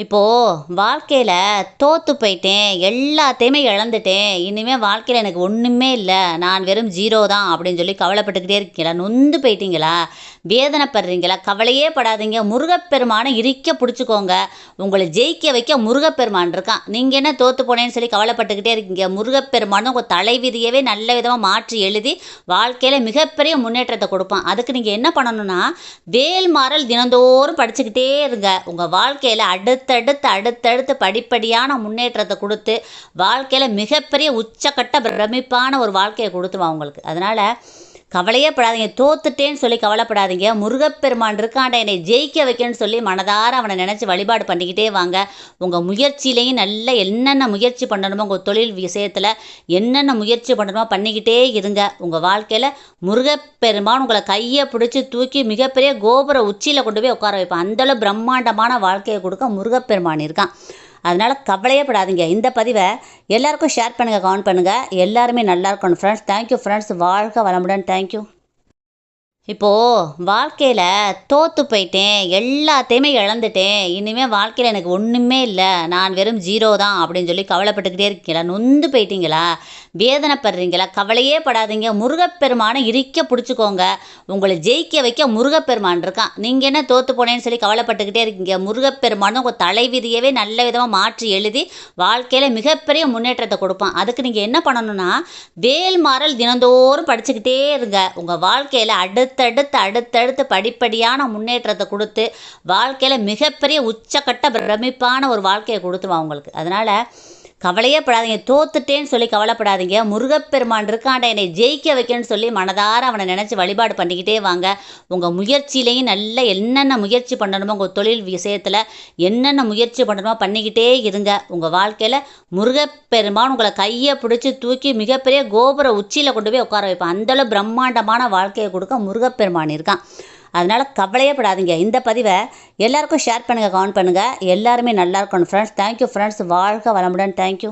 இப்போது வாழ்க்கையில் தோற்று போயிட்டேன், எல்லாத்தையுமே இழந்துட்டேன், இனிமேல் வாழ்க்கையில் எனக்கு ஒன்றுமே இல்லை, நான் வெறும் ஜீரோ தான் அப்படின்னு சொல்லி கவலைப்பட்டுக்கிட்டே இருக்கீங்களா? நொந்து போயிட்டீங்களா? வேதனைப்படுறீங்களா? கவலையே படாதீங்க. முருகப்பெருமானை இறுக்க பிடிச்சிக்கோங்க. உங்களை ஜெயிக்க வைக்க முருகப்பெருமான் இருக்கான். நீங்கள் என்ன தோற்று போனேன்னு சொல்லி கவலைப்பட்டுக்கிட்டே இருக்கீங்க? முருகப்பெருமான் உங்கள் தலைவிதியவே நல்ல விதமாக மாற்றி எழுதி வாழ்க்கையில் மிகப்பெரிய முன்னேற்றத்தை கொடுப்பான். அதுக்கு நீங்கள் என்ன பண்ணணும்னா, வேல்மாறல் தினந்தோறும் படிச்சுக்கிட்டே இருங்க. உங்கள் வாழ்க்கையில் அடுத்தடுத்து படிப்படியான முன்னேற்றத்தை கொடுத்து வாழ்க்கையில் மிகப்பெரிய உச்சக்கட்ட பிரமிப்பான ஒரு வாழ்க்கையை கொடுத்துருவான் உங்களுக்கு. அதனால் கவலையே படாதீங்க. தோத்துட்டேன்னு சொல்லி கவலைப்படாதீங்க. முருகப்பெருமான் இருக்காண்ட என்னை ஜெயிக்க வைக்கணும்னு சொல்லி மனதார அவனை நினச்சி வழிபாடு பண்ணிக்கிட்டே வாங்க. உங்கள் முயற்சியிலையும் நல்ல என்னென்ன முயற்சி பண்ணணுமோ, உங்கள் தொழில் விஷயத்தில் என்னென்ன முயற்சி பண்ணணுமோ பண்ணிக்கிட்டே இருங்க. உங்கள் வாழ்க்கையில் முருகப்பெருமான் உங்களை கையை பிடிச்சி தூக்கி மிகப்பெரிய கோபுர உச்சியில் கொண்டு போய் உட்கார வைப்பான். அந்தளவு பிரம்மாண்டமான வாழ்க்கையை கொடுக்க முருகப்பெருமான் இருக்கான். அதனால் கவலையே படாதீங்க. இந்த பதிவை எல்லாருக்கும் ஷேர் பண்ணுங்கள், கமெண்ட் பண்ணுங்கள். எல்லாருமே நல்லா இருக்கணும் ஃப்ரெண்ட்ஸ். Thank you friends. வாழ்க வளமுடன். தேங்க்யூ. இப்போது வாழ்க்கையில் தோற்று போயிட்டேன், எல்லாத்தையுமே இழந்துட்டேன், இனிமேல் வாழ்க்கையில் எனக்கு ஒன்றுமே இல்லை, நான் வெறும் ஜீரோ தான் அப்படின்னு சொல்லி கவலைப்பட்டுக்கிட்டே இருக்கீங்களா? நொந்து போயிட்டீங்களா? வேதனைப்படுறீங்களா? கவலையே படாதீங்க. முருகப்பெருமானை இறுக்க பிடிச்சிக்கோங்க. உங்களை ஜெயிக்க வைக்க முருகப்பெருமான் இருக்கான். நீங்கள் என்ன தோற்று போனேன்னு சொல்லி கவலைப்பட்டுக்கிட்டே இருக்கீங்க? முருகப்பெருமான் உங்கள் தலைவிதியவே நல்ல விதமாக மாற்றி எழுதி வாழ்க்கையில் மிகப்பெரிய முன்னேற்றத்தை கொடுப்பான். அதுக்கு நீங்கள் என்ன பண்ணணும்னா, வேல்மாறல் தினந்தோறும் படிச்சுக்கிட்டே இருங்க. உங்கள் வாழ்க்கையில் அடுத்தடுத்து படிப்படியான முன்னேற்றத்தை கொடுத்து வாழ்க்கையில் மிகப்பெரிய உச்சக்கட்ட பிரமிப்பான ஒரு வாழ்க்கையை கொடுத்துருவான் உங்களுக்கு. அதனால் கவலையே படாதீங்க. தோத்துட்டேன்னு சொல்லி கவலைப்படாதீங்க. முருகப்பெருமான் இருக்காண்ட என்னை ஜெயிக்க வைக்கணும்னு சொல்லி மனதார அவனை நினச்சி வழிபாடு பண்ணிக்கிட்டே வாங்க. உங்கள் முயற்சியிலையும் நல்ல என்னென்ன முயற்சி பண்ணணுமோ, உங்கள் தொழில் விஷயத்தில் என்னென்ன முயற்சி பண்ணணுமோ பண்ணிக்கிட்டே இருங்க. உங்கள் வாழ்க்கையில் முருகப்பெருமான் உங்களை கையை பிடிச்சி தூக்கி மிகப்பெரிய கோபுர உச்சியில் கொண்டு போய் உட்கார வைப்பான். அந்தளவு பிரம்மாண்டமான வாழ்க்கையை கொடுக்க முருகப்பெருமான் இருக்கான். அதனால் கவலையே படாதீங்க. இந்த பதிவை எல்லாருக்கும் ஷேர் பண்ணுங்கள், கமெண்ட் பண்ணுங்கள். எல்லாருமே நல்லா இருக்கணும் ஃப்ரெண்ட்ஸ். Thank you friends. வாழ்க வளமுடன். தேங்க்யூ.